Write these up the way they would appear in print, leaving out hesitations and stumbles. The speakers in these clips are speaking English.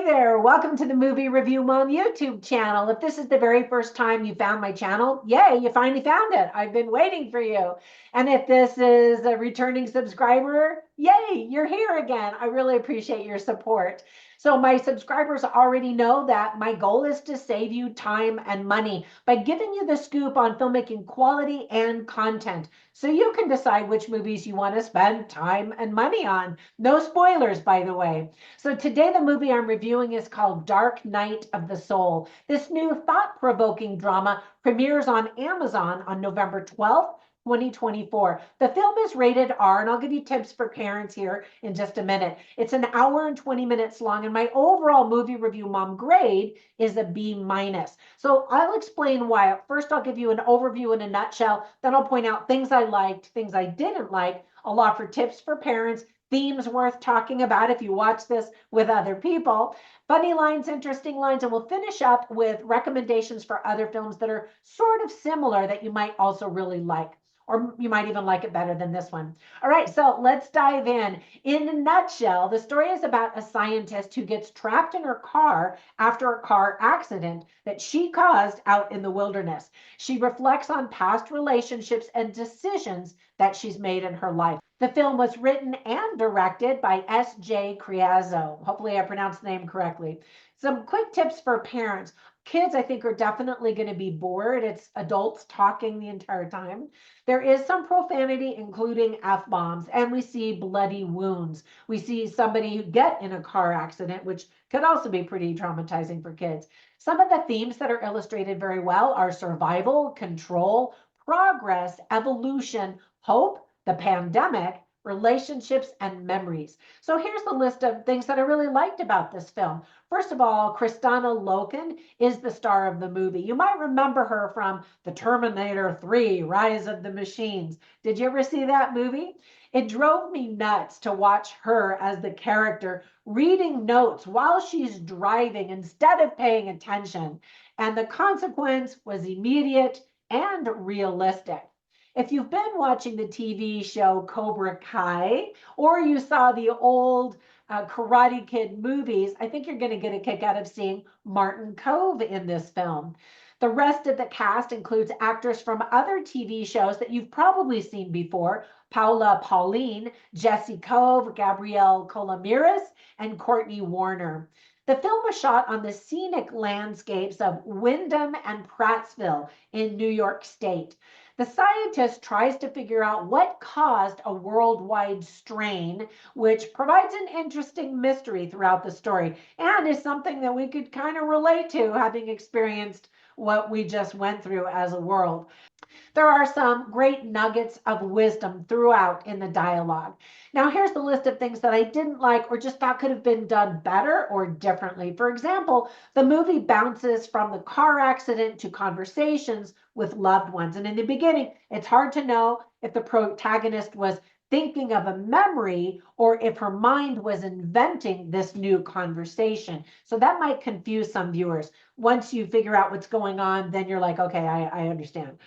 Hey there, welcome to the Movie Review Mom YouTube channel. If this is the very first time you found my channel, yay, you finally found it. I've been waiting for you. And if this is a returning subscriber, yay, you're here again. I really appreciate your support. So my subscribers already know that my goal is to save you time and money by giving you the scoop on filmmaking quality and content, so you can decide which movies you want to spend time and money on. No spoilers, by the way. So today the movie I'm reviewing is called Dark Night of the Soul. This new thought-provoking drama premieres on Amazon on November 12th, 2024. The film is rated R, and I'll give you tips for parents here in just a minute. It's an hour and 20 minutes long, and my overall movie review mom grade is a B-. So I'll explain why. First, I'll give you an overview in a nutshell. Then I'll point out things I liked, things I didn't like. I'll offer tips for parents, themes worth talking about if you watch this with other people, funny lines, interesting lines, and we'll finish up with recommendations for other films that are sort of similar that you might also really like, or you might even like it better than this one. All right, so let's dive in. In a nutshell, the story is about a scientist who gets trapped in her car after a car accident that she caused out in the wilderness. She reflects on past relationships and decisions that she's made in her life. The film was written and directed by S.J. Criazzo. Hopefully I pronounced the name correctly. Some quick tips for parents. Kids, I think, are definitely going to be bored. It's adults talking the entire time. There is some profanity, including F-bombs, and we see bloody wounds. We see somebody get in a car accident, which could also be pretty traumatizing for kids. Some of the themes that are illustrated very well are survival, control, progress, evolution, hope, the pandemic, relationships, and memories. So here's the list of things that I really liked about this film. First of all, Kristanna Loken is the star of the movie. You might remember her from The Terminator 3, Rise of the Machines. Did you ever see that movie? It drove me nuts to watch her as the character reading notes while she's driving instead of paying attention. And the consequence was immediate and realistic. If you've been watching the TV show Cobra Kai, or you saw the old Karate Kid movies, I think you're going to get a kick out of seeing Martin Kove in this film. The rest of the cast includes actors from other TV shows that you've probably seen before: Paula Pauline, Jesse Cove, Gabrielle Colomiris, and Courtney Warner. The film was shot on the scenic landscapes of Wyndham and Prattsville in New York State. The scientist tries to figure out what caused a worldwide strain, which provides an interesting mystery throughout the story and is something that we could kind of relate to, having experienced what we just went through as a world. There are some great nuggets of wisdom throughout in the dialogue. Now, here's the list of things that I didn't like or just thought could have been done better or differently. For example, the movie bounces from the car accident to conversations with loved ones. And in the beginning, it's hard to know if the protagonist was thinking of a memory or if her mind was inventing this new conversation. So that might confuse some viewers. Once you figure out what's going on, then you're like, okay, I understand.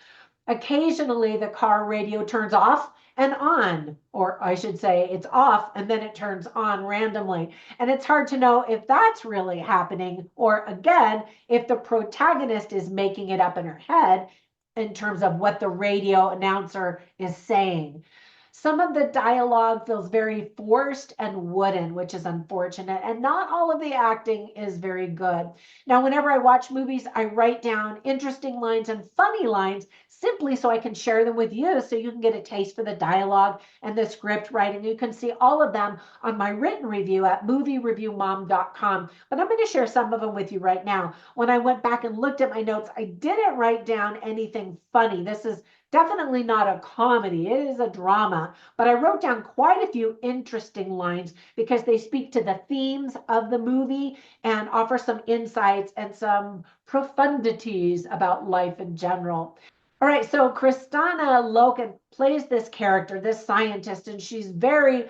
Occasionally, the car radio turns off and on, or I should say it's off and then it turns on randomly. And it's hard to know if that's really happening, or again, if the protagonist is making it up in her head in terms of what the radio announcer is saying. Some of the dialogue feels very forced and wooden, which is unfortunate, and not all of the acting is very good. Now, whenever I watch movies, I write down interesting lines and funny lines simply so I can share them with you, so you can get a taste for the dialogue and the script writing. You can see all of them on my written review at moviereviewmom.com, but I'm going to share some of them with you right now. When I went back and looked at my notes, I didn't write down anything funny. This is definitely not a comedy, it is a drama, but I wrote down quite a few interesting lines because they speak to the themes of the movie and offer some insights and some profundities about life in general. All right, so Kristanna Loken plays this character, this scientist, and she's very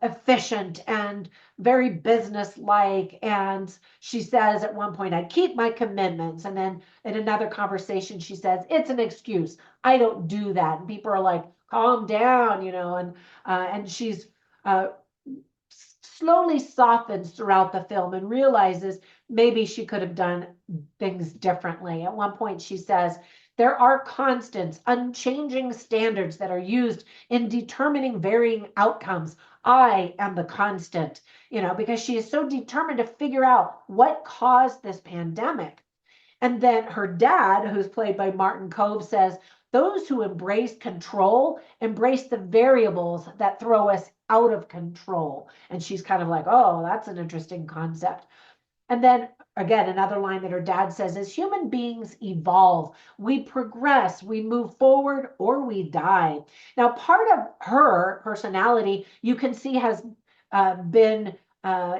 efficient and very business-like. And she says at one point, I keep my commitments. And then in another conversation, she says, it's an excuse. I don't do that. And people are like, calm down, and she's slowly softens throughout the film and realizes maybe she could have done things differently. At one point, she says, there are constants, unchanging standards that are used in determining varying outcomes. I am the constant, because she is so determined to figure out what caused this pandemic. And then her dad, who's played by Martin Kove, says, those who embrace control embrace the variables that throw us out of control. And she's kind of like, oh, that's an interesting concept. And then again, another line that her dad says is human beings evolve. We progress, we move forward, or we die. Now, part of her personality, you can see, has been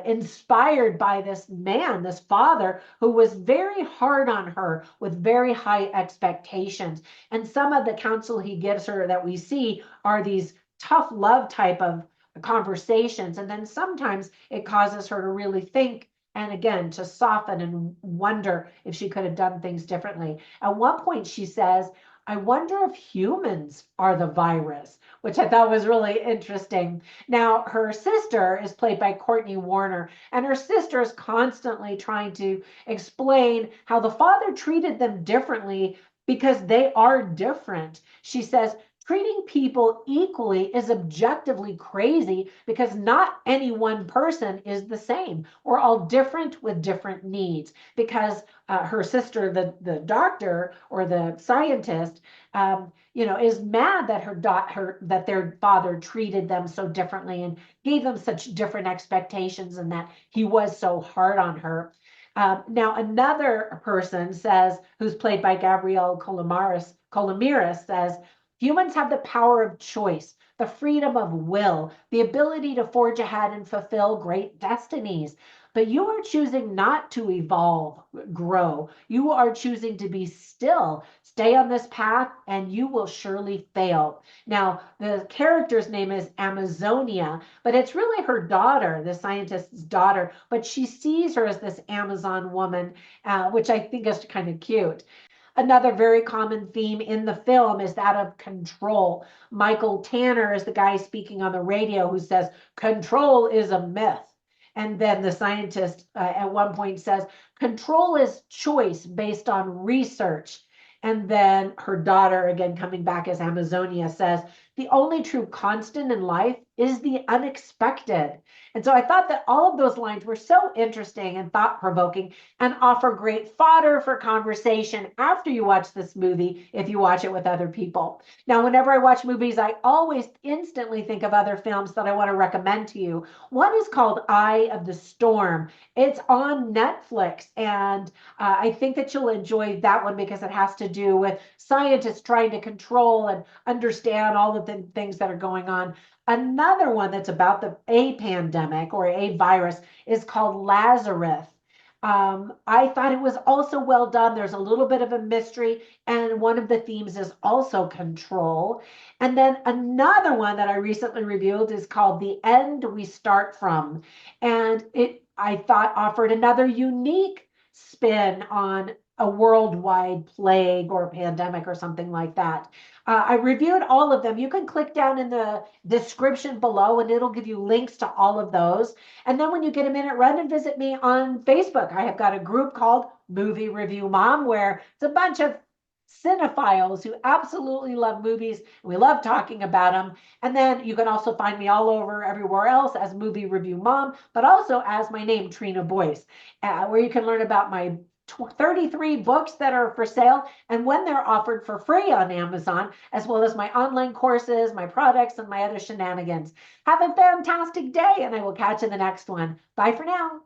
inspired by this man, this father, who was very hard on her with very high expectations. And some of the counsel he gives her that we see are these tough love type of conversations. And then sometimes it causes her to really think, and again, to soften and wonder if she could have done things differently. At one point, she says, I wonder if humans are the virus, which I thought was really interesting. Now, her sister is played by Courtney Warner, and her sister is constantly trying to explain how the father treated them differently because they are different. She says, treating people equally is objectively crazy because not any one person is the same. We're all different with different needs. Because her sister, the doctor or the scientist, is mad that that their father treated them so differently and gave them such different expectations, and that he was so hard on her. Now, another person says, who's played by Gabrielle Colomiris, says, humans have the power of choice, the freedom of will, the ability to forge ahead and fulfill great destinies. But you are choosing not to evolve, grow. You are choosing to be still. Stay on this path and you will surely fail. Now, the character's name is Amazonia, but it's really her daughter, the scientist's daughter, but she sees her as this Amazon woman, which I think is kind of cute. Another very common theme in the film is that of control. Michael Tanner is the guy speaking on the radio who says, control is a myth. And then the scientist at one point says, control is choice based on research. And then her daughter, again coming back as Amazonia, says, the only true constant in life is the unexpected. And so I thought that all of those lines were so interesting and thought-provoking and offer great fodder for conversation after you watch this movie, if you watch it with other people. Now, whenever I watch movies, I always instantly think of other films that I want to recommend to you. One is called Eye of the Storm. It's on Netflix, and I think that you'll enjoy that one because it has to do with scientists trying to control and understand all of the things that are going on. Another one that's about a pandemic or a virus is called Lazarus. I thought it was also well done. There's a little bit of a mystery, and one of the themes is also control. And then another one that I recently reviewed is called The End We Start From. And I thought offered another unique spin on a worldwide plague or pandemic or something like that. I reviewed all of them. You can click down in the description below and it'll give you links to all of those. And then when you get a minute, run and visit me on Facebook. I have got a group called Movie Review Mom, where it's a bunch of cinephiles who absolutely love movies. We love talking about them. And then you can also find me all over everywhere else as Movie Review Mom, but also as my name, Trina Boice, where you can learn about my 33 books that are for sale and when they're offered for free on Amazon, as well as my online courses, my products, and my other shenanigans. Have a fantastic day, and I will catch you in the next one. Bye for now.